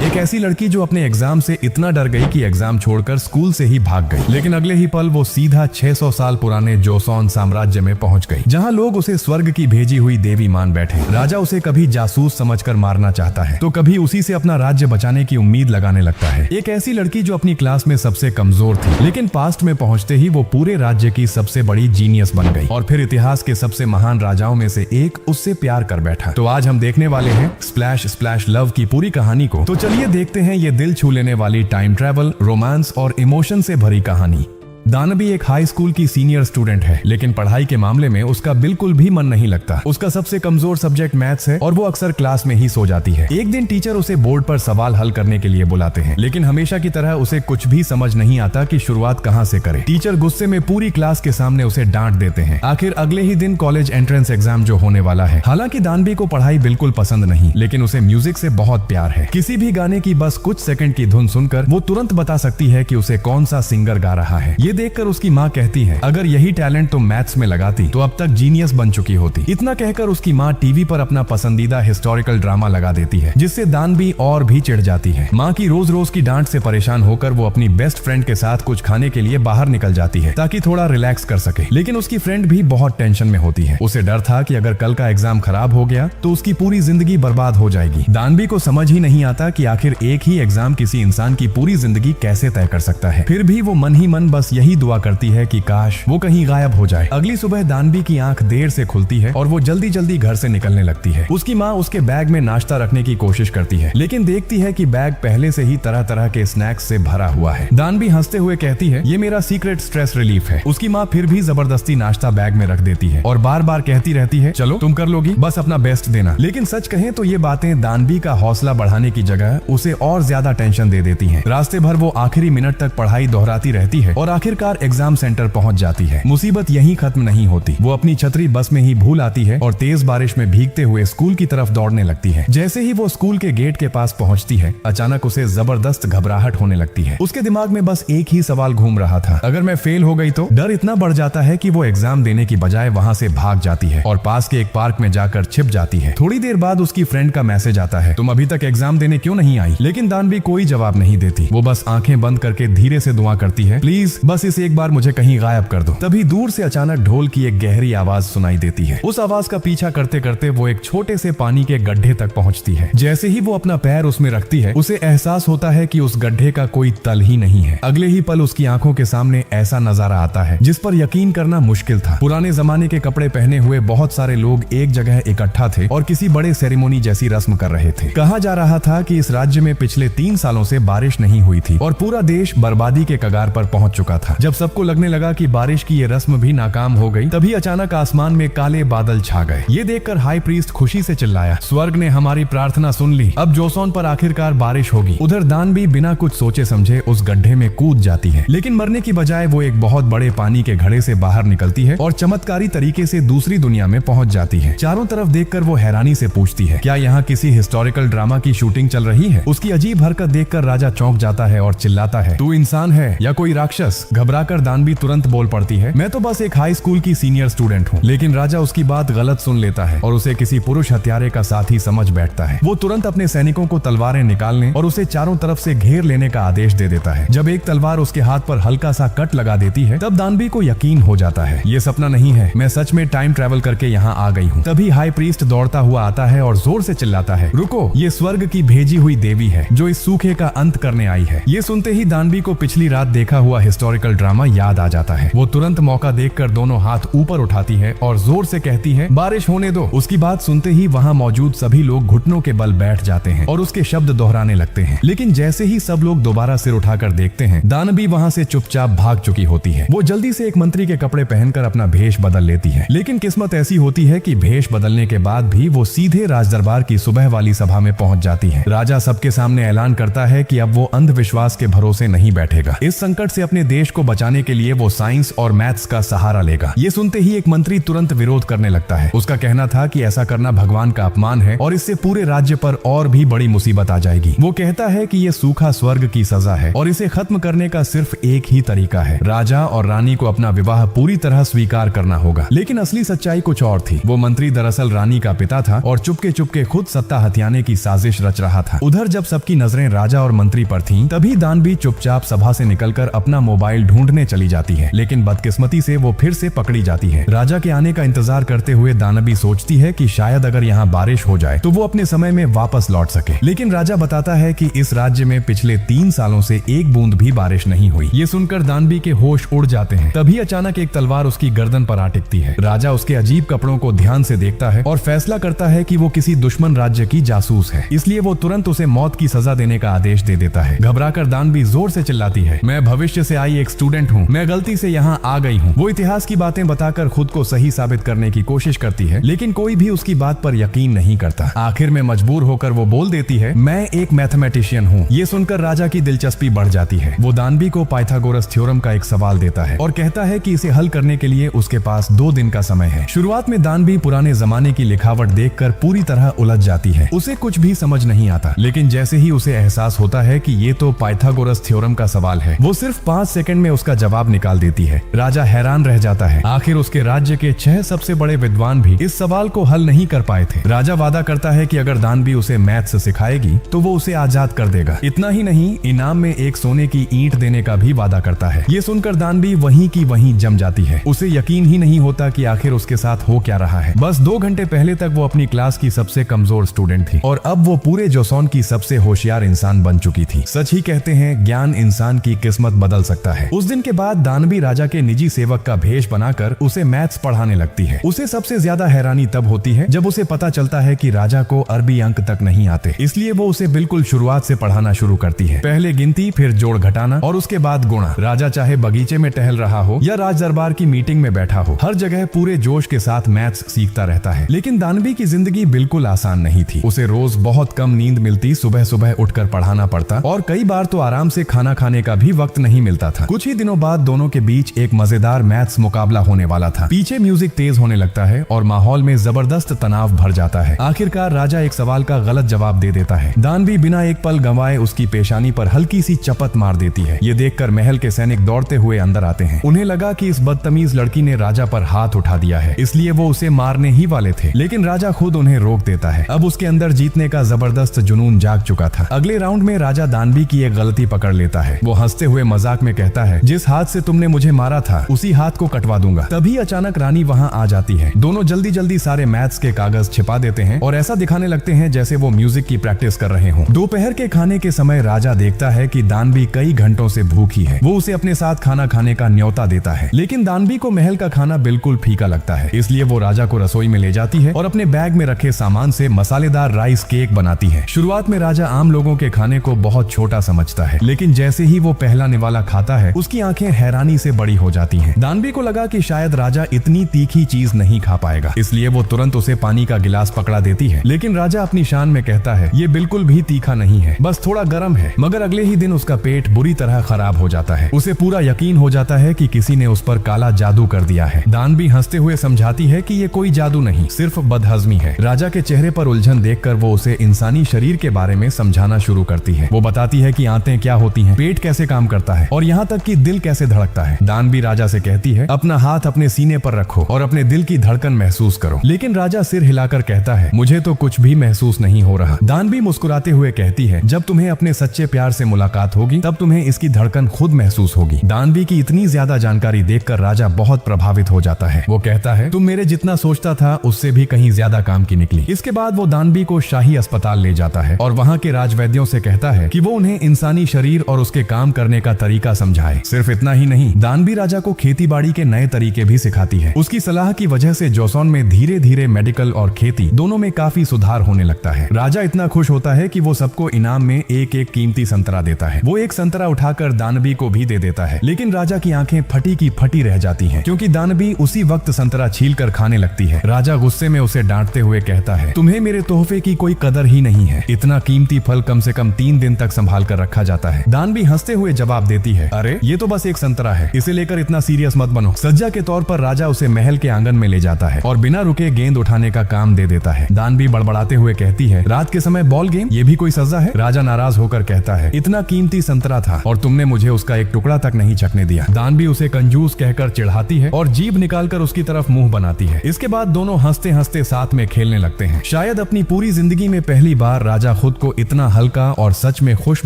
एक ऐसी लड़की जो अपने एग्जाम से इतना डर गई कि एग्जाम छोड़कर स्कूल से ही भाग गई, लेकिन अगले ही पल वो सीधा 600 साल पुराने जोसोन साम्राज्य में पहुंच गई, जहां लोग उसे स्वर्ग की भेजी हुई देवी मान बैठे। राजा उसे कभी जासूस समझकर मारना चाहता है तो कभी उसी से अपना राज्य बचाने की उम्मीद लगाने लगता है। एक ऐसी लड़की जो अपनी क्लास में सबसे कमजोर थी, लेकिन पास्ट में पहुंचते ही वो पूरे राज्य की सबसे बड़ी जीनियस बन गई और फिर इतिहास के सबसे महान राजाओं में से एक उससे प्यार कर बैठा। तो आज हम देखने वाले हैं स्प्लैश स्प्लैश लव की पूरी कहानी को। तो चलिए देखते हैं ये दिल छू लेने वाली टाइम ट्रैवल, रोमांस और इमोशन से भरी कहानी। दानवी एक हाई स्कूल की सीनियर स्टूडेंट है, लेकिन पढ़ाई के मामले में उसका बिल्कुल भी मन नहीं लगता। उसका सबसे कमजोर सब्जेक्ट मैथ्स है और वो अक्सर क्लास में ही सो जाती है। एक दिन टीचर उसे बोर्ड पर सवाल हल करने के लिए बुलाते हैं, लेकिन हमेशा की तरह उसे कुछ भी समझ नहीं आता कि शुरुआत कहाँ से करे। टीचर गुस्से में पूरी क्लास के सामने उसे डांट देते हैं। आखिर अगले ही दिन कॉलेज एंट्रेंस एग्जाम जो होने वाला है। हालांकि दानवी को पढ़ाई बिल्कुल पसंद नहीं, लेकिन उसे म्यूजिक से बहुत प्यार है। किसी भी गाने की बस कुछ सेकंड की धुन सुनकर वो तुरंत बता सकती है कि उसे कौन सा सिंगर गा रहा है। ये देखकर उसकी माँ कहती है, अगर यही टैलेंट तुम मैथ्स में लगाती तो अब तक जीनियस बन चुकी होती। इतना कहकर उसकी माँ टीवी पर अपना पसंदीदा हिस्टोरिकल ड्रामा लगा देती है, जिससे दानवी और भी चिढ़ जाती है। माँ की रोज रोज की डांट से परेशान होकर वो अपनी बेस्ट फ्रेंड के साथ कुछ खाने के लिए बाहर निकल जाती है ताकि थोड़ा रिलैक्स कर सके। लेकिन उसकी फ्रेंड भी बहुत टेंशन में होती है। उसे डर था कि अगर कल का एग्जाम खराब हो गया तो उसकी पूरी जिंदगी बर्बाद हो जाएगी। दानवी को समझ ही नहीं आता कि आखिर एक ही एग्जाम किसी इंसान की पूरी जिंदगी कैसे तय कर सकता है। फिर भी वो मन ही मन बस यही दुआ करती है कि काश वो कहीं गायब हो जाए। अगली सुबह दानवी की आंख देर से खुलती है और वो जल्दी जल्दी घर से निकलने लगती है। उसकी माँ उसके बैग में नाश्ता रखने की कोशिश करती है, लेकिन देखती है कि बैग पहले से ही तरह तरह के स्नैक्स से भरा हुआ है। दानवी हंसते हुए कहती है, ये मेरा सीक्रेट स्ट्रेस रिलीफ है। उसकी माँ फिर भी जबरदस्ती नाश्ता बैग में रख देती है और बार बार कहती रहती है, चलो तुम कर लोगी, बस अपना बेस्ट देना। लेकिन सच कहें तो ये बातें दानवी का हौसला बढ़ाने की जगह उसे और ज्यादा टेंशन दे देती हैं। रास्ते भर वो आखिरी मिनट तक पढ़ाई दोहराती रहती है और आखिरकार एग्जाम सेंटर पहुंच जाती है। मुसीबत यहीं खत्म नहीं होती। वो अपनी छतरी बस में ही भूल आती है और तेज बारिश में भीगते हुए स्कूल की तरफ दौड़ने लगती है। जैसे ही वो स्कूल के गेट के पास पहुंचती है, अचानक उसे जबरदस्त घबराहट होने लगती है। उसके दिमाग में बस एक ही सवाल घूम रहा था, अगर मैं फेल हो गई तो। डर इतना बढ़ जाता है कि वो एग्जाम देने की बजाय वहां से भाग जाती है और पास के एक पार्क में जाकर छिप जाती है। थोड़ी देर बाद उसकी फ्रेंड का मैसेज आता है, तुम अभी तक एग्जाम देने क्यों नहीं आई? लेकिन दानवी कोई जवाब नहीं देती। वो बस आंखें बंद करके धीरे से दुआ करती है, प्लीज बस इस एक बार मुझे कहीं गायब कर दो। तभी दूर से अचानक ढोल की एक गहरी आवाज सुनाई देती है। उस आवाज का पीछा करते करते वो एक छोटे से पानी के गड्ढे तक पहुंचती है। जैसे ही वो अपना पैर उसमें रखती है, उसे एहसास होता है कि उस गड्ढे का कोई तल ही नहीं है। अगले ही पल उसकी आंखों के सामने ऐसा नजारा आता है जिस पर यकीन करना मुश्किल था। पुराने जमाने के कपड़े पहने हुए बहुत सारे लोग एक जगह इकट्ठा थे और किसी बड़े सेरेमोनी जैसी रस्म कर रहे थे। कहा जा रहा था कि इस राज्य में पिछले 3 सालों से बारिश नहीं हुई थी और पूरा देश बर्बादी के कगार पर पहुंच चुका था। जब सबको लगने लगा कि बारिश की ये रस्म भी नाकाम हो गई, तभी अचानक आसमान में काले बादल छा गए। ये देखकर हाई प्रीस्ट खुशी से चिल्लाया, स्वर्ग ने हमारी प्रार्थना सुन ली, अब जोसोन पर आखिरकार बारिश होगी। उधर दानवी बिना कुछ सोचे समझे उस गड्ढे में कूद जाती है, लेकिन मरने की बजाय वो एक बहुत बड़े पानी के घड़े से बाहर निकलती है और चमत्कारी तरीके से दूसरी दुनिया में पहुंच जाती है। चारों तरफ देखकर वो हैरानी से पूछती है, क्या यहाँ किसी हिस्टोरिकल ड्रामा की शूटिंग चल रही है? उसकी अजीब हरकत देखकर राजा चौंक जाता है और चिल्लाता है, तू इंसान है या कोई राक्षस? घबराकर दानवी तुरंत बोल पड़ती है, मैं तो बस एक हाई स्कूल की सीनियर स्टूडेंट हूँ। लेकिन राजा उसकी बात गलत सुन लेता है और उसे किसी पुरुष हत्यारे का साथी समझ बैठता है। वो तुरंत अपने सैनिकों को तलवारें निकालने और उसे चारों तरफ से घेर लेने का आदेश दे देता है। जब एक तलवार उसके हाथ पर हल्का सा कट लगा देती है, तब दानवी को यकीन हो जाता है, ये सपना नहीं है, मैं सच में टाइम ट्रैवल करके यहाँ आ गई हूँ। तभी हाई प्रीस्ट दौड़ता हुआ आता है और जोर से चिल्लाता है, रुको, ये स्वर्ग की भेजी हुई देवी है जो इस सूखे का अंत करने आई है। ये सुनते ही दानवी को पिछली रात देखा हुआ हिस्टोरिकल ड्रामा याद आ जाता है। वो तुरंत मौका देखकर दोनों हाथ ऊपर उठाती है और जोर से कहती है, बारिश होने दो। उसकी बात सुनते ही वहाँ मौजूद सभी लोग घुटनों के बल बैठ जाते हैं और उसके शब्द दोहराने लगते हैं। लेकिन जैसे ही सब लोग दोबारा सिर उठाकर देखते हैं, दानवी वहाँ से चुपचाप भाग चुकी होती है। वो जल्दी से एक मंत्री के कपड़े पहनकर अपना भेष बदल लेती है, लेकिन किस्मत ऐसी होती है कि भेष बदलने के बाद भी वो सीधे राजदरबार की सुबह वाली सभा में पहुंच जाती है। राजा सबके सामने ऐलान करता है कि अब वो अंधविश्वास के भरोसे नहीं बैठेगा। इस संकट से अपने देश को बचाने के लिए वो साइंस और मैथ्स का सहारा लेगा। ये सुनते ही एक मंत्री तुरंत विरोध करने लगता है। उसका कहना था कि ऐसा करना भगवान का अपमान है और इससे पूरे राज्य पर और भी बड़ी मुसीबत आ जाएगी। वो कहता है कि ये सूखा स्वर्ग की सजा है और इसे खत्म करने का सिर्फ एक ही तरीका है, राजा और रानी को अपना विवाह पूरी तरह स्वीकार करना होगा। लेकिन असली सच्चाई कुछ और थी। वो मंत्री दरअसल रानी का पिता था और चुपके चुपके खुद सत्ता हथियाने की साजिश रच रहा था। उधर जब सबकी नजरें राजा और मंत्री पर थीं, तभी दानवी चुपचाप सभा से निकलकर अपना मोबाइल ढूंढने चली जाती है। लेकिन बदकिस्मती से वो फिर से पकड़ी जाती है। राजा के आने का इंतजार करते हुए दानवी सोचती है कि शायद अगर यहाँ बारिश हो जाए तो वो अपने समय में वापस लौट सके। लेकिन राजा बताता है कि इस राज्य में पिछले 3 सालों से एक बूंद भी बारिश नहीं हुई। ये सुनकर दानवी के होश उड़ जाते हैं। तभी अचानक एक तलवार उसकी गर्दन पर आ टिकती है। राजा उसके अजीब कपड़ों को ध्यान से देखता है और फैसला करता है कि वो किसी दुश्मन राज्य की जासूस है, इसलिए वो तुरंत उसे मौत की सजा देने का आदेश दे देता है। घबराकर दानवी जोर से चिल्लाती है, मैं भविष्य से आई एक स्टूडेंट हूँ, मैं गलती से यहाँ आ गई हूँ। वो इतिहास की बातें बताकर खुद को सही साबित करने की कोशिश करती है, लेकिन कोई भी उसकी बात पर यकीन नहीं करता। आखिर में मजबूर होकर वो बोल देती है, मैं एक मैथमेटिशियन हूँ। ये सुनकर राजा की दिलचस्पी बढ़ जाती है। वो दानवी को पाइथागोरस थ्योरम का एक सवाल देता है और कहता है कि इसे हल करने के लिए उसके पास 2 दिन का समय है। शुरुआत में दानवी पुराने जमाने की लिखावट देखकर पूरी तरह उलझ जाती है। उसे कुछ भी समझ नहीं आता, लेकिन जैसे ही उसे एहसास होता है कि ये तो पाइथागोरस थ्योरम का सवाल है, वो सिर्फ 5 सेकंड में उसका जवाब निकाल देती है। राजा हैरान रह जाता है। आखिर उसके राज्य के 6 सबसे बड़े विद्वान भी इस सवाल को हल नहीं कर पाए थे। राजा वादा करता है कि अगर दानवी उसे मैथ्स सिखाएगी तो वो उसे आजाद कर देगा। इतना ही नहीं, इनाम में एक सोने की ईंट देने का भी वादा करता है। ये सुनकर दानवी वहीं की वहीं जम जाती है। उसे यकीन ही नहीं होता कि आखिर उसके साथ हो क्या रहा है। बस 2 घंटे पहले तक वो अपनी क्लास की सबसे कमजोर स्टूडेंट थी और अब वो पूरे जोसॉन की सबसे होशियार इंसान बन चुकी थी। सच ही कहते हैं, ज्ञान इंसान की किस्मत बदल सकता है। उस दिन के बाद दानवी राजा के निजी सेवक का भेष बनाकर उसे मैथ्स पढ़ाने लगती है। उसे सबसे ज्यादा हैरानी तब होती है जब उसे पता चलता है कि राजा को अरबी अंक तक नहीं आते, इसलिए वो उसे बिल्कुल शुरुआत से पढ़ाना शुरू करती है। पहले गिनती, फिर जोड़ घटाना और उसके बाद गुणा। राजा चाहे बगीचे में टहल रहा हो या राज दरबार की मीटिंग में बैठा हो, हर जगह पूरे जोश के साथ मैथ्स सीखता रहता है। लेकिन दानवी की जिंदगी बिल्कुल आसान नहीं थी। उसे रोज बहुत कम नींद मिलती, सुबह सुबह उठकर पढ़ाना पड़ता और कई बार तो आराम से खाना खाने का भी वक्त नहीं मिलता था। कुछ ही दिनों बाद दोनों के बीच एक मजेदार मैथ्स मुकाबला होने वाला था। पीछे म्यूजिक तेज होने लगता है और माहौल में जबरदस्त तनाव भर जाता है। आखिरकार राजा एक सवाल का गलत जवाब दे देता है। दानवी बिना एक पल गंवाए उसकी पेशानी पर हल्की सी चपत मार देती है। ये देखकर महल के सैनिक दौड़ते हुए अंदर आते हैं। उन्हें लगा कि इस बदतमीज लड़की ने राजा पर हाथ उठा दिया है, इसलिए वो उसे मारने ही वाले थे, लेकिन राजा खुद उन्हें रोक देता है। अब उसके अंदर जीतने का जबरदस्त जुनून जाग चुका था। अगले राउंड में राजा दानवी की एक गलती पकड़ लेता है। वो हंसते हुए मजाक में कहता है, जिस हाथ से तुमने मुझे मारा था उसी हाथ को कटवा दूंगा। तभी अचानक रानी वहाँ आ जाती है। दोनों जल्दी जल्दी सारे मैथ्स के कागज छिपा देते हैं और ऐसा दिखाने लगते हैं जैसे वो म्यूजिक की प्रैक्टिस कर रहे हों। दोपहर के खाने के समय राजा देखता है कि दानवी कई घंटों से भूखी है। वो उसे अपने साथ खाना खाने का न्योता देता है, लेकिन दानवी को महल का खाना बिल्कुल फीका लगता है। इसलिए वो राजा को रसोई में ले जाती है और अपने बैग में रखे सामान से मसालेदार राइस केक बनाती है। शुरुआत में राजा आम लोगों के खाने को बहुत छोटा समझता है, लेकिन जैसे ही वो पहला निवाला खाता है उसकी आंखें हैरानी से बड़ी हो जाती हैं। दानवी को लगा कि शायद राजा इतनी तीखी चीज नहीं खा पाएगा, इसलिए वो तुरंत उसे पानी का गिलास पकड़ा देती है। लेकिन राजा अपनी शान में कहता है, ये बिल्कुल भी तीखा नहीं है, बस थोड़ा गर्म है। मगर अगले ही दिन उसका पेट बुरी तरह खराब हो जाता है। उसे पूरा यकीन हो जाता है कि किसी ने उस पर काला जादू कर दिया है। दानवी हंसते हुए समझाती है कि ये कोई जादू नहीं, सिर्फ बदहजमी है। राजा के चेहरे पर उलझन देखकर वो उसे इंसानी शरीर के बारे में समझाना शुरू करती है। वो बताती है कि आंतें क्या होती हैं, पेट कैसे काम करता है और यहाँ तक कि दिल कैसे धड़कता है। दानवी राजा से कहती है, अपना हाथ अपने सीने पर रखो और अपने दिल की धड़कन महसूस करो। लेकिन राजा सिर हिलाकर कहता है, मुझे तो कुछ भी महसूस नहीं हो रहा। दानवी मुस्कुराते हुए कहती है, जब तुम्हें अपने सच्चे प्यार से मुलाकात होगी तब तुम्हें इसकी धड़कन खुद महसूस होगी। दानवी की इतनी ज्यादा जानकारी देखकर राजा बहुत प्रभावित हो जाता है। वो कहता है, तुम मेरे जितना सोचता था उससे भी कहीं ज्यादा काम की निकली। इसके बाद वो दानवी को शाही अस्पताल ले जाता है और वहाँ के राजवैद्यों से कहता है कि वो उन्हें इंसानी शरीर और उसके काम करने का तरीका समझाए। सिर्फ इतना ही नहीं, दानवी राजा को खेती बाड़ी के नए तरीके भी सिखाती है। उसकी सलाह की वजह से जोसॉन में धीरे धीरे मेडिकल और खेती दोनों में काफी सुधार होने लगता है। राजा इतना खुश होता है कि वो सबको इनाम में एक एक कीमती संतरा देता है। वो एक संतरा उठाकर दानवी को भी दे देता है, लेकिन राजा की आंखें फटी की फटी रह जाती हैं, क्योंकि दानवी उसी वक्त संतरा छील कर खाने लगती है। राजा गुस्से में उसे डांटते हुए कहता है, तुम्हें मेरे तोहफे की कोई कदर ही नहीं है। इतना कीमती फल कम से कम 3 दिन तक संभाल कर रखा जाता है। दानवी हंसते हुए जवाब देती है, अरे ये तो बस एक संतरा है, इसे लेकर इतना सीरियस मत बनो। सज्जा के तौर पर राजा उसे महल के आंगन में ले जाता है और बिना रुके गेंद उठाने का काम दे देता है। दानवी बड़बड़ाते हुए कहती है, रात के समय बॉल गेम, ये भी कोई सजा है? राजा नाराज होकर कहता है, इतना कीमती संतरा था और तुमने मुझे उसका एक टुकड़ा तक नहीं चखने दिया। दानवी उसे कंजूस कहकर चिढ़ाती है और जीभ निकालकर उसकी तरफ मुंह बनाती है। इसके बाद दोनों हंसते हंसते साथ में खेलने लगते हैं। शायद अपनी पूरी जिंदगी में पहली बार राजा खुद को इतना हल्का और सच में खुश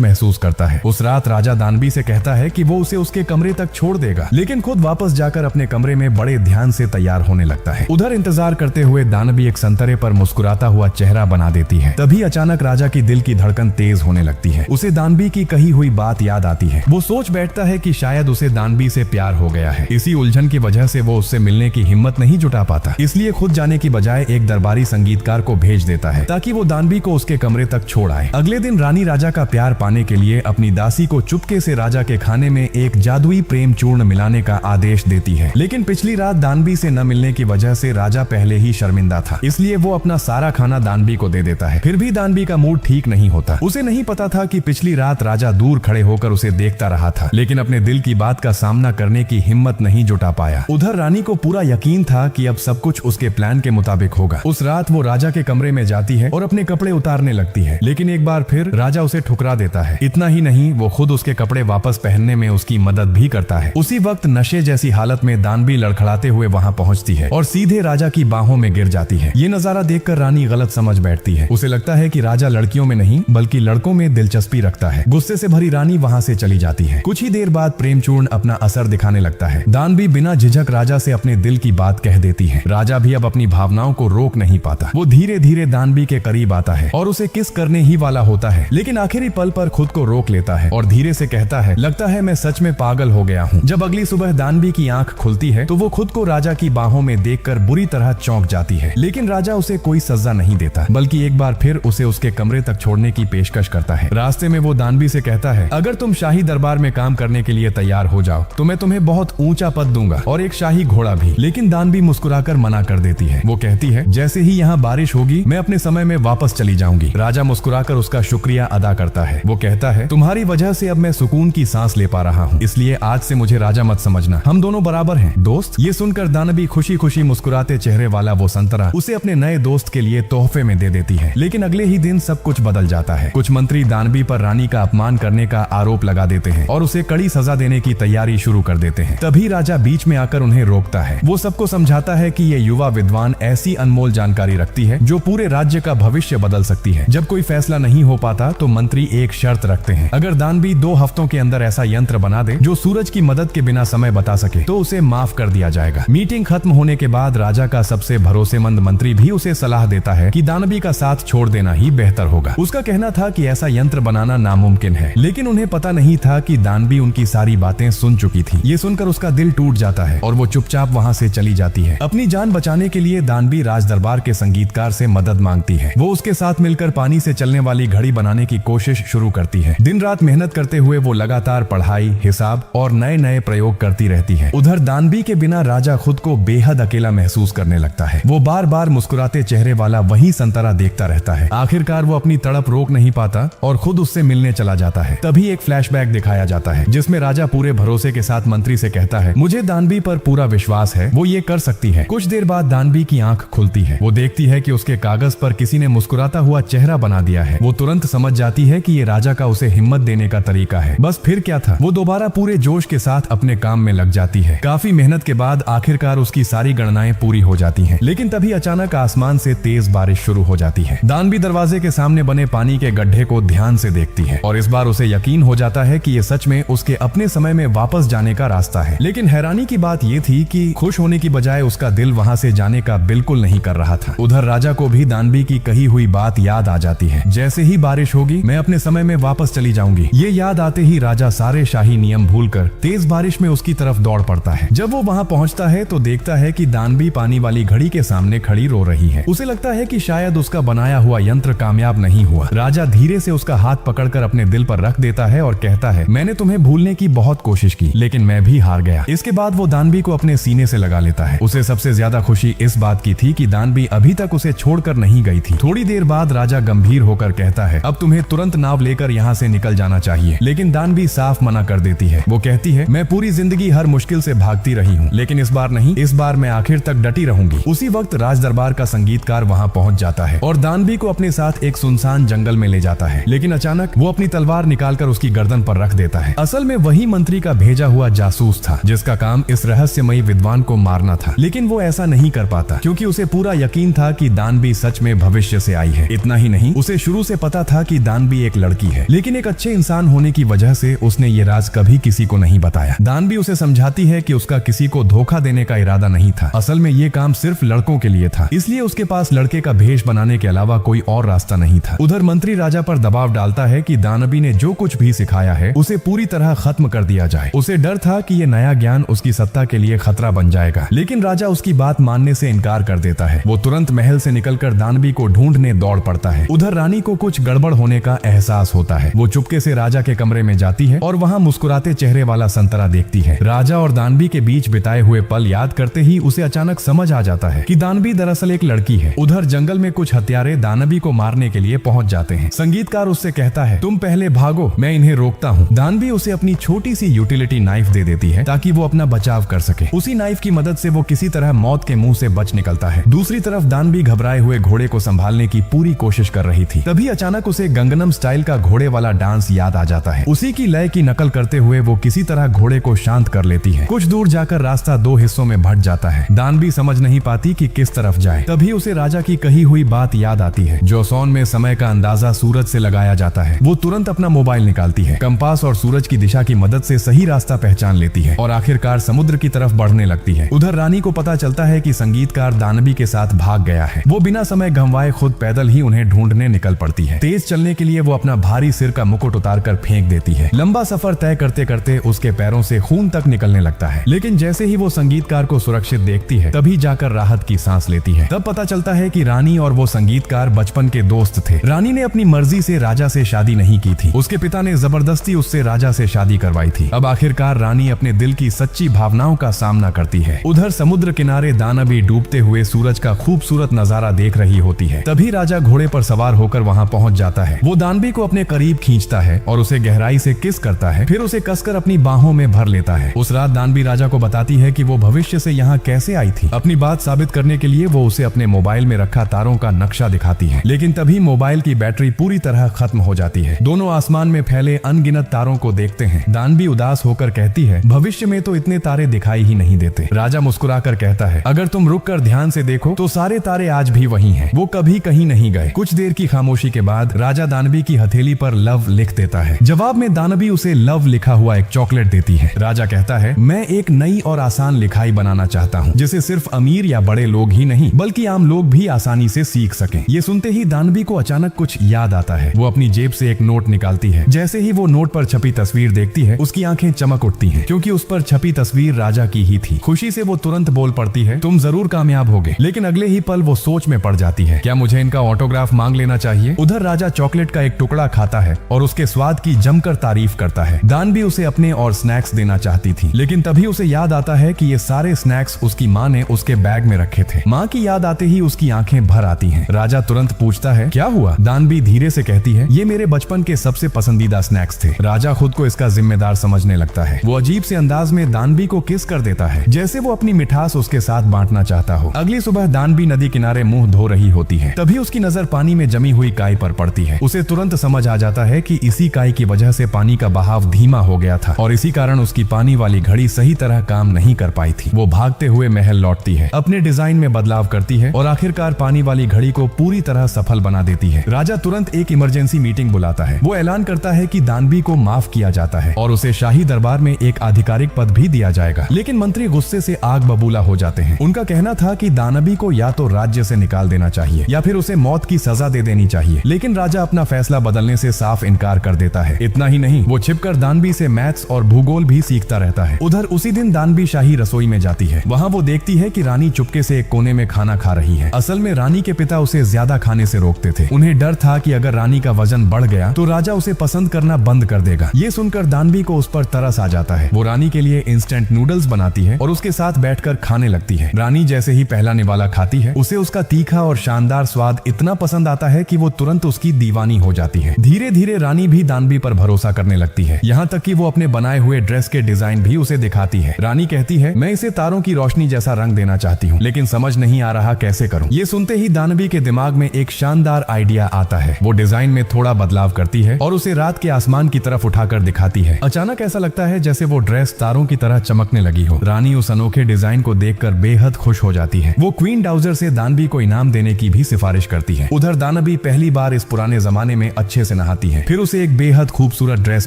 महसूस करता है। उस रात राजा दानवी से कहता है कि वो उसे उसके कमरे तक छोड़ देगा, लेकिन खुद वापस जाकर अपने कमरे में बड़े ध्यान से तैयार होने लगता है। उधर इंतजार करते हुए दानवी एक संतरे पर मुस्कुराता हुआ चेहरा बना देती है। तभी अचानक राजा की दिल की धड़कन तेज होने लगती है। उसे दानवी की कही हुई बात याद आती है। वो सोच बैठता है कि शायद उसे दानवी से प्यार हो गया है। इसी उलझन की वजह से वो उससे मिलने की हिम्मत नहीं जुटा पाता, इसलिए खुद जाने की बजाय एक दरबारी संगीतकार को भेज देता है ताकि वो दानवी को उसके कमरे तक छोड़ आए। अगले दिन रानी राजा का प्यार पाने के लिए अपनी दासी को चुपके से राजा के खाने में एक जादुई प्रेम चूर्ण मिलाने का आदेश देती है। लेकिन पिछली रात दानवी से न मिलने की वजह से राजा पहले ही शर्मिंदा था, इसलिए वो अपना सारा खाना दानवी को दे देता है। फिर भी दानवी का मूड ठीक नहीं होता। उसे नहीं पता था कि पिछली रात राजा दूर खड़े होकर उसे देखता रहा था, लेकिन अपने दिल की बात का सामना करने की हिम्मत नहीं जुटा पाया। उधर रानी को पूरा यकीन था कि अब सब कुछ उसके प्लान के मुताबिक होगा। उस रात वो राजा के कमरे में जाती है और अपने कपड़े उतारने लगती है, लेकिन एक बार फिर राजा उसे ठुकरा देता है। इतना ही नहीं, वो खुद उसके कपड़े वापस पहनने में उसकी मदद भी करता है। उसी वक्त नशे जैसी हालत में दानवी लड़खड़ाते हुए वहां पहुंचती है और सीधे राजा की बाहों में गिर जाती है। ये नजारा देखकर रानी गलत समझ बैठती है। उसे लगता है कि राजा लड़कियों में नहीं बल्कि लड़कों में दिलचस्पी रखता है। गुस्से से भरी रानी वहां से चली जाती है। कुछ ही देर बाद प्रेम चूर्ण अपना असर दिखाने लगता है। दानवी बिना झिझक राजा से अपने दिल की बात कह देती है। राजा भी अब अपनी भावनाओं को रोक नहीं पाता। वो धीरे धीरे दानवी के करीब आता है और उसे किस करने ही वाला होता है, लेकिन आखिरी पल पर खुद को रोक लेता है और धीरे से कहता है, लगता है मैं सच में पागल हो गया हूँ। जब अगली सुबह दानवी की आंख खुलती है तो वो खुद को राजा की बाहों में देखकर बुरी तरह चौंक जाती है, लेकिन राजा उसे कोई सजा नहीं देता, बल्कि एक बार फिर उसे उसके कमरे तक छोड़ने की पेशकश करता है। रास्ते में वो दानवी से कहता है, अगर तुम शाही दरबार में काम करने के लिए तैयार हो जाओ तो मैं तुम्हें बहुत ऊंचा पद दूंगा और एक शाही घोड़ा भी। लेकिन दानवी मुस्कुराकर मना कर देती है। वो कहती है, जैसे ही यहाँ बारिश होगी मैं अपने समय में वापस चली जाऊंगी। राजा मुस्कुराकर उसका शुक्रिया अदा करता है। वो कहता है, तुम्हारी वजह से अब मैं सुकून की सांस ले पा रहा हूँ, इसलिए आज से मुझे राजा मत समझना, हम दोनों बराबर हैं दोस्त। ये सुनकर दानवी खुशी खुशी मुस्कुराते चेहरे वाला वो संतरा उसे अपने नए दोस्त के लिए तोहफे में दे देती है। लेकिन अगले ही दिन सब कुछ बदल जाता है। कुछ मंत्री दानवी पर रानी का अपमान करने का आरोप लगा देते हैं और उसे कड़ी सजा देने की तैयारी शुरू कर देते हैं। तभी राजा बीच में आकर उन्हें रोकता है। वो सबको समझाता है कि ये युवा विद्वान ऐसी अनमोल जानकारी रखती है जो पूरे राज्य का भविष्य बदल सकती है। जब कोई फैसला नहीं हो पाता तो मंत्री एक शर्त रखते हैं, अगर दानवी 2 हफ्तों के अंदर ऐसा यंत्र बना दे जो सूरज की मदद के बिना समय बता सके तो उसे माफ कर दिया जाएगा। मीटिंग खत्म होने के बाद राजा का सबसे भरोसेमंद मंत्री भी उसे सलाह देता है कि दानवी का साथ छोड़ देना ही बेहतर होगा। उसका कहना था कि ऐसा यंत्र बनाना नामुमकिन है, लेकिन उन्हें पता नहीं था कि दानवी उनकी सारी बातें सुन चुकी थी। ये सुनकर उसका दिल टूट जाता है और वो चुपचाप वहाँ से चली जाती है। अपनी जान बचाने के लिए दानवी राज दरबार के संगीतकार से मदद मांगती है। वो उसके साथ मिलकर पानी से चलने वाली घड़ी बनाने की कोशिश शुरू करती है। दिन रात मेहनत करते हुए वो लगातार पढ़ाई, हिसाब और नए नए प्रयोग करती रहती है। उधर दानवी के बिना राजा खुद को बेहद अकेला महसूस करने लगता है। वो बार बार मुस्कुराते चेहरे वाला वही संतरा देखता रहता है। आखिरकार वो अपनी तड़प रोक नहीं पाता और खुद उससे मिलने चला जाता है। तभी एक फ्लैशबैक दिखाया जाता है जिसमें राजा पूरे भरोसे के साथ मंत्री से कहता है, मुझे दानवी पर पूरा विश्वास है, वो ये कर सकती है। कुछ देर बाद दानवी की आंख खुलती है। वो देखती है कि उसके कागज पर किसी ने मुस्कुराता हुआ चेहरा बना दिया है। वो तुरंत समझ जाती है कि ये राजा का उसे हिम्मत देने का तरीका है। बस फिर क्या था, वो दोबारा पूरे जोश के साथ अपने काम में लग जाती है। काफी मेहनत के बाद आखिरकार उसकी सारी गणनाएं पूरी हो जाती हैं। लेकिन तभी अचानक आसमान से तेज बारिश शुरू हो जाती है। दानवी दरवाजे के सामने बने पानी के गड्ढे को ध्यान से देखती है और इस बार उसे यकीन हो जाता है कि ये सच में उसके अपने समय में वापस जाने का रास्ता है। लेकिन हैरानी की बात ये थी कि खुश होने की बजाय उसका दिल वहाँ से जाने का बिल्कुल नहीं कर रहा था। उधर राजा को भी दानवी की कही हुई बात याद आ जाती है, जैसे ही बारिश होगी मैं अपने समय में वापस चली जाऊंगी। ये याद आते ही राजा सारे शाही नियम भूलकर तेज बारिश में उसकी तरफ दौड़ पड़ता है। जब वो वहाँ पहुँचता है तो देखता है कि दानवी पानी वाली घड़ी के सामने खड़ी रो रही है। उसे लगता है कि शायद उसका बनाया हुआ यंत्र कामयाब नहीं हुआ। राजा धीरे से उसका हाथ पकड़कर अपने दिल पर रख देता है और कहता है, मैंने तुम्हें भूलने की बहुत कोशिश की लेकिन मैं भी हार गया। इसके बाद वो दानवी को अपने सीने से लगा लेता है। उसे सबसे ज्यादा खुशी इस बात की थी कि दानवी अभी तक उसे छोड़कर नहीं गई थी। थोड़ी देर बाद राजा गंभीर होकर कहता है, अब तुम्हें तुरंत नाव लेकर यहाँ से निकल जाना चाहिए। लेकिन दानवी साफ मना कर देती है। वो कहती है, मैं पूरी जिंदगी हर मुश्किल से भागती रही हूँ, लेकिन इस बार नहीं, इस बार मैं आखिर तक डटी रहूंगी। उसी वक्त राज दरबार का संगीतकार वहाँ पहुँच जाता है और दानवी को अपने साथ एक सुनसान जंगल में ले जाता है, लेकिन अचानक वो अपनी तलवार निकालकर उसकी गर्दन पर रख देता है। असल में वही मंत्री का भेजा हुआ जासूस था, जिसका काम इस रहस्यमयी विद्वान को मारना था, लेकिन वो ऐसा नहीं कर पाता क्योंकि उसे पूरा यकीन था कि दानवी सच में भविष्य से आई है। इतना ही नहीं, उसे शुरू से पता था कि दानवी एक लड़की है, लेकिन एक अच्छे इंसान होने की वजह से उसने ये राज कभी किसी को नहीं बताया। दानवी उसे समझाती है कि उसका किसी को धोखा देने का इरादा नहीं था, असल में ये काम सिर्फ लड़कों के लिए था, इसलिए उसके पास लड़के का भेष बनाने के अलावा कोई और रास्ता नहीं था। उधर मंत्री राजा पर दबाव डालता है कि दानवी ने जो कुछ भी सिखाया है उसे पूरी तरह खत्म कर दिया जाए। उसे डर था कि ये नया ज्ञान उसकी सत्ता के लिए खतरा बन जाएगा, लेकिन राजा उसकी बात मानने से इनकार कर देता है। वो तुरंत महल से निकलकर दानवी को ढूंढने दौड़ पड़ता है। उधर रानी को कुछ गड़बड़ होने का एहसास होता है। वो चुपके से राजा के कमरे में जाती है और वहाँ मुस्कुराते चेहरे वाला संतरा देखती है। राजा और दानवी के बीच बिताए हुए पल याद करते ही उसे अचानक समझ आ जाता है कि दानवी दरअसल एक लड़की है। उधर जंगल में कुछ हत्यारे दानवी को मारने के लिए पहुंच जाते हैं। संगीतकार उससे कहता है, तुम पहले भागो, मैं इन्हें रोकता हूँ। दानवी उसे अपनी छोटी सी यूटिलिटी नाइफ दे देती है ताकि वो अपना बचाव कर सके। उसी नाइफ की मदद से वो किसी तरह मौत के मुंह से बच निकलता है। दूसरी तरफ दानवी घबराए हुए घोड़े को संभालने की पूरी कोशिश कर रही थी। तभी अचानक उसे गंगनम स्टाइल का घोड़े वाला डांस याद आ जाता है। उसी की लय की नकल करते हुए वो किसी तरह घोड़े को शांत कर लेती है। कुछ दूर जाकर रास्ता दो हिस्सों में बंट जाता है। दानवी समझ नहीं पाती कि किस तरफ जाए। तभी उसे राजा की कही हुई बात याद आती है। जोसोन में समय का अंदाजा सूरज से लगाया जाता है। वो तुरंत अपना मोबाइल निकालती है, कंपास और सूरज की दिशा की मदद से सही रास्ता पहचान लेती है और आखिरकार समुद्र की तरफ बढ़ने लगती है। उधर रानी को पता चलता है कि संगीतकार दानवी के साथ भाग गया है। वो बिना समय गंवाए खुद पैदल ही उन्हें ढूंढने निकल पड़ती है। तेज चलने के लिए वो अपना भारी सिर का मुकुट उतारकर फेंक देती है। लंबा सफर तय करते करते उसके पैरों से खून तक निकलने लगता है, लेकिन जैसे ही वो संगीतकार को सुरक्षित देखती है तभी जाकर राहत की सांस लेती है। तब पता चलता है कि रानी और वो संगीतकार बचपन के दोस्त थे। रानी ने अपनी मर्जी से राजा से शादी नहीं की थी, उसके पिता ने जबरदस्ती उससे राजा से शादी करवाई थी। अब आखिरकार रानी अपने दिल की सच्ची भावनाओं का सामना करती है। उधर समुद्र किनारे दानवी डूबते हुए सूरज का खूबसूरत नजारा देख रही होती है। तभी राजा घोड़े पर सवार होकर वहाँ पहुँच जाता है। वो दानवी को अपने करीब खींचता है और उसे गहराई से किस करता है, फिर उसे कसकर अपनी बाहों में भर लेता है। उस रात दानवी राजा को बताती है कि वो भविष्य से यहाँ कैसे आई थी। अपनी बात साबित करने के लिए वो उसे अपने मोबाइल में रखा तारों का नक्शा दिखाती है, लेकिन तभी मोबाइल की बैटरी पूरी तरह खत्म हो जाती है। दोनों आसमान में फैले अनगिनत तारों को देखते हैं। दानवी उदास होकर कहती है, भविष्य में तो इतने तारे दिखाई ही नहीं देते। राजा मुस्कुराकर कहता है, अगर तुम रुककर ध्यान से देखो तो सारे तारे आज भी वही हैं, वो कभी कहीं नहीं गए। कुछ देर की खामोशी के बाद राजा दानवी की हथेली पर लव लिख देता है। जवाब में दानवी उसे लव लिखा हुआ एक चॉकलेट देती है। राजा कहता है, मैं एक नई और आसान लिखाई बनाना चाहता हूँ, जिसे सिर्फ अमीर या बड़े लोग ही नहीं बल्कि आम लोग भी आसानी से सीख सकें। ये सुनते ही दानवी को अचानक कुछ याद आता है। वो अपनी जेब से एक नोट निकालती है। जैसे ही वो नोट पर छपी तस्वीर देखती है, उसकी आंखें चमक उठती हैं, क्योंकि उस पर छपी तस्वीर राजा की ही थी। खुशी से वो तुरंत बोल पड़ती है, तुम जरूर कामयाब होगे। लेकिन अगले ही पल वो सोच में पड़ जाती है, क्या मुझे इनका ऑटोग्राफ मांग लेना चाहिए? उधर राजा चॉकलेट का एक टुकड़ा खाता है और उसके स्वाद की जमकर तारीफ करता है। दानवी उसे अपने और स्नैक्स देना चाहती थी, लेकिन तभी उसे याद आता है कि ये सारे स्नैक्स उसकी माँ ने उसके बैग में रखे थे। माँ की याद आते ही उसकी आंखें भर आती हैं। राजा तुरंत पूछता है, क्या हुआ? दानवी धीरे से कहती है, ये मेरे बचपन के सबसे पसंदीदा स्नैक्स थे। राजा खुद को इसका जिम्मेदार समझने लगता है। वो अजीब से अंदाज में दानवी को किस कर देता है, जैसे वो अपनी मिठास उसके साथ बांटना चाहता हो। अगली सुबह दानवी नदी किनारे मुंह धो रही होती है। तभी उसकी नजर पानी में जमी हुई काई पर पड़ती है। उसे तुरंत समझ आ जाता है कि इसी काई की वजह से पानी का बहाव धीमा हो गया था और इसी कारण उसकी पानी वाली घड़ी सही तरह काम नहीं कर पाई थी। वो भागते हुए महल लौटती है, अपने डिजाइन में बदलाव करती है और आखिरकार पानी वाली घड़ी को पूरी तरह सफल बना देती है। राजा तुरंत एक इमरजेंसी मीटिंग बुलाता है। वो ऐलान करता है कि दानवी को माफ किया जाता है और उसे शाही दरबार में एक आधिकारिक पद भी दिया जाएगा। लेकिन मंत्री गुस्से से आग बबूला हो जाते हैं। उनका कहना था कि दानवी को या तो राज्य से निकाल देना चाहिए या फिर उसे मौत की सजा दे देनी चाहिए, लेकिन राजा अपना फैसला बदलने से साफ इनकार कर देता है। इतना ही नहीं, वो छिपकर दानवी से मैथ्स और भूगोल भी सीखता रहता है। उधर उसी दिन दानवी शाही रसोई में जाती है। वहाँ वो देखती है कि रानी चुपके से एक कोने में खाना खा रही है। असल में रानी के पिता उसे ज्यादा खाने से रोकते थे। उन्हें डर था कि अगर रानी का वजन बढ़ गया तो राजा उसे पसंद करना बंद कर देगा। ये सुनकर दानवी को उस पर तरस आ जाता है। वो रानी के लिए इंस्टेंट नूडल्स बनाती है और उसके साथ बैठकर खाने लगती है। रानी जैसे ही पहला निवाला खाती है, उसे उसका तीखा और शानदार स्वाद इतना पसंद आता है कि वो तुरंत उसकी दीवानी हो जाती है। धीरे धीरे रानी भी दानवी पर भरोसा करने लगती है, यहाँ तक तक कि वो अपने बनाए हुए ड्रेस के डिजाइन भी उसे दिखाती है। रानी कहती है, मैं इसे तारों की रोशनी जैसा रंग देना चाहती हूँ, लेकिन समझ नहीं आ रहा कैसे करूँ। ये सुनते ही दानवी के दिमाग में एक शानदार आइडिया आता है। वो डिजाइन में थोड़ा बदलाव करती है और उसे रात के आसमान की तरफ उठाकर दिखाती है। अचानक ऐसा लगता है जैसे वो ड्रेस तारों की तरह चमकने लगी हो। रानी उस अनोखे डिजाइन को देखकर बेहद खुश हो जाती है। वो क्वीन डाउजर से दानवी को इनाम देने की भी सिफारिश करती है। उधर दानवी पहली बार इस पुराने जमाने में अच्छे से नहाती है। फिर उसे एक बेहद खूबसूरत ड्रेस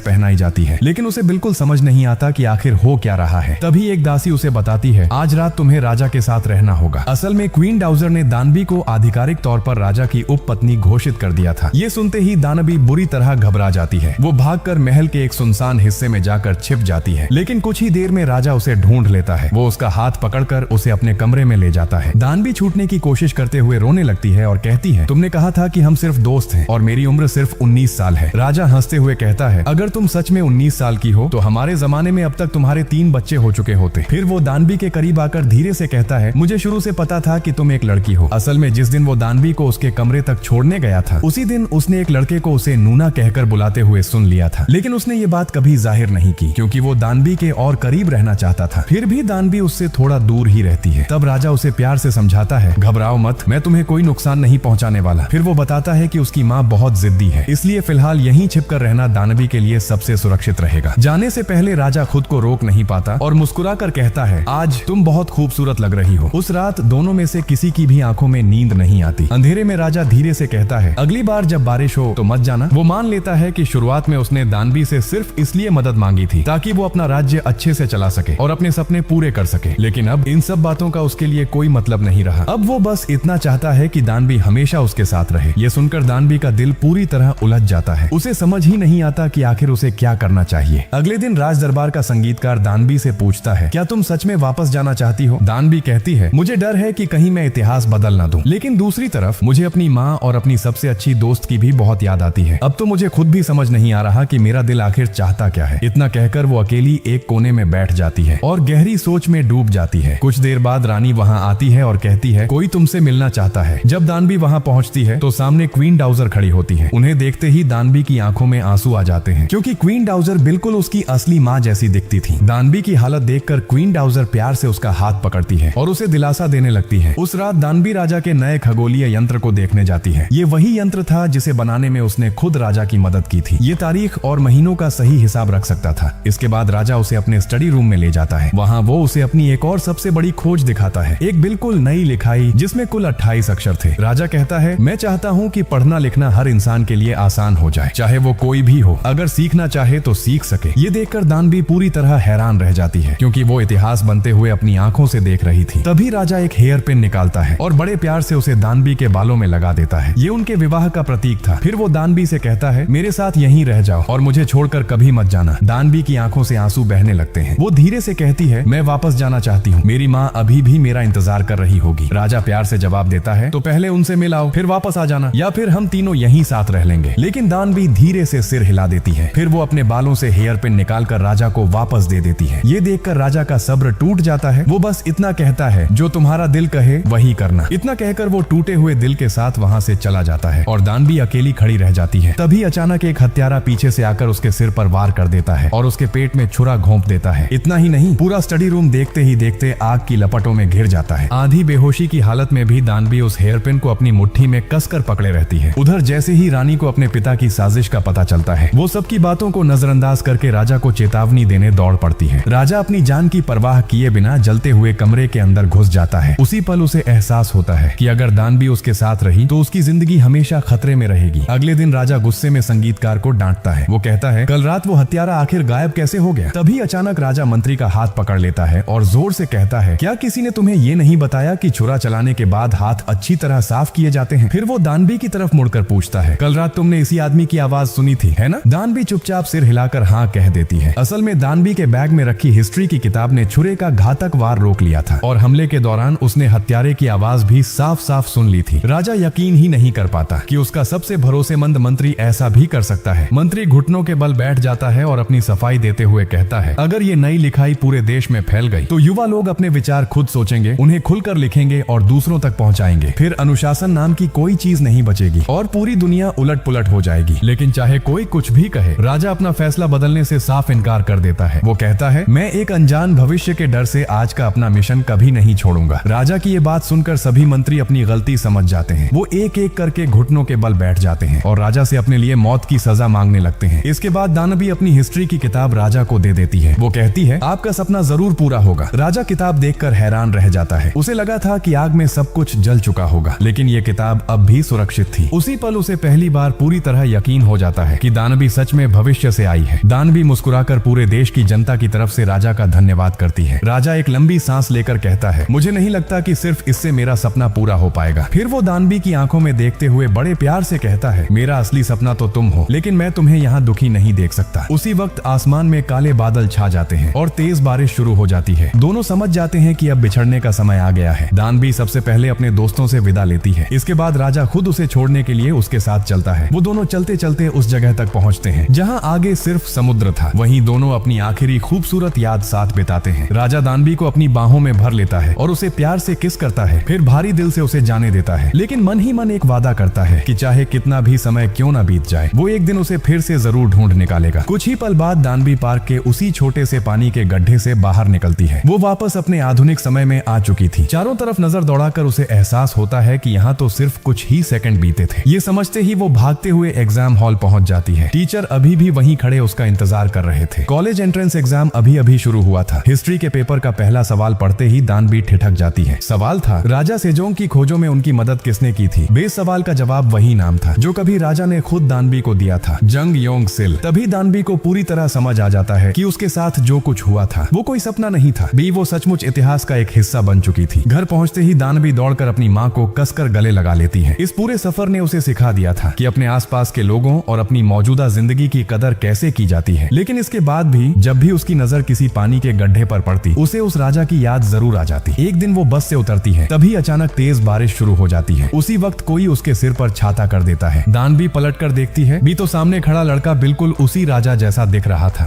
पहनाई जाती है, लेकिन उसे बिल्कुल समझ नहीं आता कि आखिर हो क्या रहा है। तभी एक दासी उसे बताती है, आज रात तुम्हें राजा के साथ रहना होगा। असल में क्वीन डाउजर ने दानवी को आधिकारिक तौर पर राजा की उपपत्नी घोषित कर दिया था। ये सुनते ही दानवी बुरी तरह घबरा जाती है। वो भागकर महल के एक सुनसान हिस्से में जाकर छिप जाती है, लेकिन कुछ ही देर में राजा उसे ढूंढ लेता है। वो उसका हाथ पकड़कर उसे अपने कमरे में ले जाता है। दानवी छूटने की कोशिश करते हुए रोने लगती है और कहती है, तुमने कहा था कि हम सिर्फ दोस्त हैं और मेरी उम्र सिर्फ 19 साल है। राजा हंसते हुए कहता है, अगर तुम सच में 19 साल की हो तो हमारे जमाने में अब तक तुम्हारे 3 बच्चे हो चुके होते। फिर वो दानवी के करीब आकर धीरे से कहता है, मुझे शुरू से पता था कि तुम एक लड़की हो। असल में जिस दिन वो दानवी को उसके कमरे तक छोड़ने गया था, उसी दिन उसने एक लड़के को उसे नूना कहकर बुलाते हुए सुन लिया था, लेकिन उसने ये बात कभी जाहिर नहीं की क्योंकि वो दानवी के और करीब रहना चाहता था। फिर भी दानवी उससे थोड़ा दूर ही रहती है। तब राजा उसे प्यार से समझाता है, घबराओ मत, मैं तुम्हें कोई नुकसान नहीं पहुंचाने वाला। फिर वो बताता है कि उसकी माँ बहुत जिद्दी है, इसलिए फिलहाल यहीं छिपकर रहना दानवी के लिए सबसे सुरक्षित रहेगा। जाने से पहले राजा खुद को रोक नहीं पाता और मुस्कुराकर कहता है, आज तुम बहुत खूबसूरत लग रही हो। उस रात दोनों में से किसी की भी आंखों में नींद नहीं आती। अंधेरे में राजा धीरे से कहता है, अगली बार जब बारिश हो तो मत जाना। वो मान लेता है कि शुरुआत में उसने दानवी से सिर्फ इसलिए मदद मांगी थी ताकि वो अपना राज्य अच्छे से चला सके और अपने सपने पूरे कर सके, लेकिन अब इन सब बातों का उसके लिए कोई मतलब नहीं रहा। अब वो बस इतना चाहता है कि दानवी हमेशा उसके साथ रहे। ये सुनकर दानवी का दिल पूरी तरह उलझ जाता है। उसे समझ ही नहीं आता कि आखिर उसे क्या करना चाहिए। अगले दिन राज दरबार का संगीतकार दानवी से पूछता है, क्या तुम सच में वापस जाना चाहती हो? दानवी कहती है, मुझे डर है कि कहीं मैं इतिहास बदल ना दूं, लेकिन दूसरी तरफ मुझे अपनी माँ और अपनी सबसे अच्छी दोस्त की भी बहुत याद आती है। अब तो मुझे खुद भी समझ नहीं आ रहा कि मेरा दिल आखिर चाहता क्या है। इतना कहकर वो अकेली एक कोने में बैठ जाती है और गहरी सोच में डूब जाती है। कुछ देर बाद रानी वहाँ आती है और कहती है, कोई तुमसे मिलना चाहता है। जब दानवी वहाँ पहुँचती है तो सामने क्वीन डाउजर खड़ी होती है। उन्हें देखते ही दानवी की आंखों में आंसू आ जाते हैं क्योंकि क्वीन डाउजर बिल्कुल उसकी असली माँ जैसी दिखती थी। दानवी की हालत देखकर क्वीन डाउजर प्यार से उसका हाथ पकड़ती है और उसे दिलासा देने लगती है। उस रात दानवी राजा के नए खगोलीय यंत्र को देखने जाती है। ये वही यंत्र था जिसे बनाने में उसने खुद राजा की मदद की थी। ये तारीख और महीनों का सही हिसाब रख सकता था। इसके बाद राजा उसे अपने स्टडी रूम में ले जाता है। वहाँ वो उसे अपनी एक और सबसे बड़ी खोज दिखाता है, एक बिल्कुल नई लिखाई जिसमें कुल 28 अक्षर थे। राजा कहता है, मैं चाहता हूँ कि पढ़ना लिखना हर इंसान के लिए आसान हो जाए, चाहे वो कोई भी हो। अगर सीखना चाहे तो सीख सके। ये देखकर दानवी पूरी तरह हैरान रह जाती है क्योंकि वो इतिहास बनते हुए अपनी आंखों से देख रही थी। तभी राजा एक हेयर पिन निकालता है और बड़े प्यार से उसे दानवी के बालों में लगा देता है। ये उनके विवाह का प्रतीक था। फिर वो दानवी से कहता है, मेरे साथ यहीं रह जाओ और मुझे छोड़कर कभी मत जाना। दानवी की आंखों से आंसू बहने लगते हैं। वो धीरे से कहती है, मैं वापस जाना चाहती हूँ, मेरी माँ अभी भी मेरा इंतजार कर रही होगी। राजा प्यार से जवाब देता है, तो पहले उनसे मिल आओ, फिर वापस आ जाना, या फिर हम तीनों यहीं साथ रह लेंगे। लेकिन दानवी धीरे से सिर हिला देती है। फिर वो अपने बालों से हेयर पिन निकालकर राजा को वापस दे देती है। ये देखकर राजा का सब्र टूट जाता है। वो बस इतना कहता है, जो तुम्हारा दिल कहे वही करना। इतना कहकर वो टूटे हुए दिल के साथ वहाँ से चला जाता है और दानवी अकेली खड़ी रह जाती है। तभी अचानक एक हत्यारा पीछे से आकर उसके सिर पर वार कर देता है और उसके पेट में छुरा घोंप देता है। इतना ही नहीं, पूरा स्टडी रूम देखते ही देखते आग की लपटों में घिर जाता है। आधी बेहोशी की हालत में भी दानवी उस हेयर पिन को अपनी मुट्ठी में कसकर पकड़े रहती है। उधर जैसे ही रानी को अपने पिता की साजिश का पता चलता है, वो सबकी बातों को नजरअंदाज करके राजा को चेतावनी देने दौड़ पड़ती है। राजा अपनी जान की परवाह किए बिना जलते हुए कमरे के अंदर घुस जाता है। उसी पल उसे एहसास होता है कि अगर दानवी उसके साथ रही तो उसकी जिंदगी हमेशा खतरे में रहेगी। अगले दिन राजा गुस्से में संगीतकार को डांटता है। वो कहता है, कल रात वो हत्यारा आखिर गायब कैसे हो गया? तभी अचानक राजा मंत्री का हाथ पकड़ लेता है और जोर से कहता है, क्या किसी ने तुम्हें ये नहीं बताया कि छुरा चलाने के बाद हाथ अच्छी तरह साफ किए जाते हैं? फिर वो दानवी की तरफ मुड़कर पूछता है, कल रात तुमने इसी आदमी की आवाज सुनी थी, है ना? दानवी चुपचाप सिर हिलाकर हाँ कह देती है। असल में दानवी के बैग में रखी हिस्ट्री की किताब ने छुरे का घातक वार रोक लिया था और हमले के दौरान उसने हत्यारे की आवाज भी साफ साफ सुन ली थी। राजा यकीन ही नहीं कर पाता कि उसका सबसे भरोसेमंद मंत्री ऐसा भी कर सकता है। मंत्री घुटनों के बल बैठ जाता है और अपनी सफाई देते हुए कहता है, अगर ये नई लिखाई पूरे देश में फैल गई तो युवा लोग अपने विचार खुद सोचेंगे, उन्हें खुलकर लिखेंगे और दूसरों तक पहुंचाएंगे। फिर अनुशासन नाम की कोई चीज नहीं बचेगी और पूरी दुनिया उलट पुलट हो जाएगी। लेकिन चाहे कोई कुछ भी कहे, राजा अपना फैसला फैसला बदलने से साफ इनकार कर देता है। वो कहता है, मैं एक अनजान भविष्य के डर से आज का अपना मिशन कभी नहीं छोड़ूंगा। राजा की ये बात सुनकर सभी मंत्री अपनी गलती समझ जाते हैं। वो एक एक करके घुटनों के बल बैठ जाते हैं और राजा से अपने लिए मौत की सजा मांगने लगते हैं। इसके बाद दानवी अपनी हिस्ट्री की किताब राजा को दे देती है। वो कहती है, आपका सपना जरूर पूरा होगा। राजा किताब देखकर हैरान रह जाता है। उसे लगा था कि आग में सब कुछ जल चुका होगा, लेकिन ये किताब अब भी सुरक्षित थी। उसी पल उसे पहली बार पूरी तरह यकीन हो जाता है कि दानवी सच में भविष्य से आई है। दानवी मुस्कुराकर पूरे देश की जनता की तरफ से राजा का धन्यवाद करती है। राजा एक लंबी सांस लेकर कहता है, मुझे नहीं लगता कि सिर्फ इससे मेरा सपना पूरा हो पाएगा। फिर वो दानवी की आंखों में देखते हुए बड़े प्यार से कहता है, मेरा असली सपना तो तुम हो, लेकिन मैं तुम्हें यहाँ दुखी नहीं देख सकता। उसी वक्त आसमान में काले बादल छा जाते हैं और तेज बारिश शुरू हो जाती है। दोनों समझ जाते हैं कि अब बिछड़ने का समय आ गया है। दानवी सबसे पहले अपने दोस्तों से विदा लेती है। इसके बाद राजा खुद उसे छोड़ने के लिए उसके साथ चलता है। वो दोनों चलते चलते उस जगह तक पहुँचते हैं जहाँ आगे सिर्फ समुद्र था। वहीं दोनों अपनी आखिरी खूबसूरत याद साथ बिताते हैं। राजा दानवी को अपनी बाहों में भर लेता है और उसे प्यार से किस करता है। फिर भारी दिल से उसे जाने देता है, लेकिन मन ही मन एक वादा करता है कि चाहे कितना भी समय क्यों ना बीत जाए, वो एक दिन उसे फिर से जरूर ढूंढ निकालेगा। कुछ ही पल बाद दानवी पार्क के उसी छोटे से पानी के गड्ढे से बाहर निकलती है। वो वापस अपने आधुनिक समय में आ चुकी थी। चारों तरफ नजर दौड़ाकर उसे एहसास होता है कि यहाँ तो सिर्फ कुछ ही सेकंड बीते थे। ये समझते ही वो भागते हुए एग्जाम हॉल पहुंच जाती है। टीचर अभी भी वहीं खड़े उसका इंतजार कर रहे थे। कॉलेज एंट्रेंस एग्जाम अभी अभी शुरू हुआ था। हिस्ट्री के पेपर का पहला सवाल पढ़ते ही दानवी ठिठक जाती है। सवाल था, राजा सेजोंग की खोजों में उनकी मदद किसने की थी। बेस सवाल का जवाब वही नाम था जो कभी राजा ने खुद दानवी को दिया था, जंग योंग सिल। तभी दानवी को पूरी तरह समझ आ जाता है कि उसके साथ जो कुछ हुआ था वो कोई सपना नहीं था, वो सचमुच इतिहास का एक हिस्सा बन चुकी थी। घर पहुंचते ही दानवी दौड़कर अपनी माँ को कसकर गले लगा लेती है। इस पूरे सफर ने उसे सिखा दिया था कि अपने आसपास के लोगों और अपनी मौजूदा जिंदगी की कदर कैसे की जाती है। लेकिन इसके बाद भी जब भी उसकी नजर किसी पानी के गड्ढे पर पड़ती, उसे उस राजा की याद जरूर आ जाती। एक दिन वो बस से उतरती है, तभी अचानक तेज बारिश शुरू हो जाती है। उसी वक्त कोई उसके सिर पर छाता कर देता है। दानवी पलटकर देखती है, भी तो सामने खड़ा लड़का बिल्कुल उसी राजा जैसा दिख रहा था।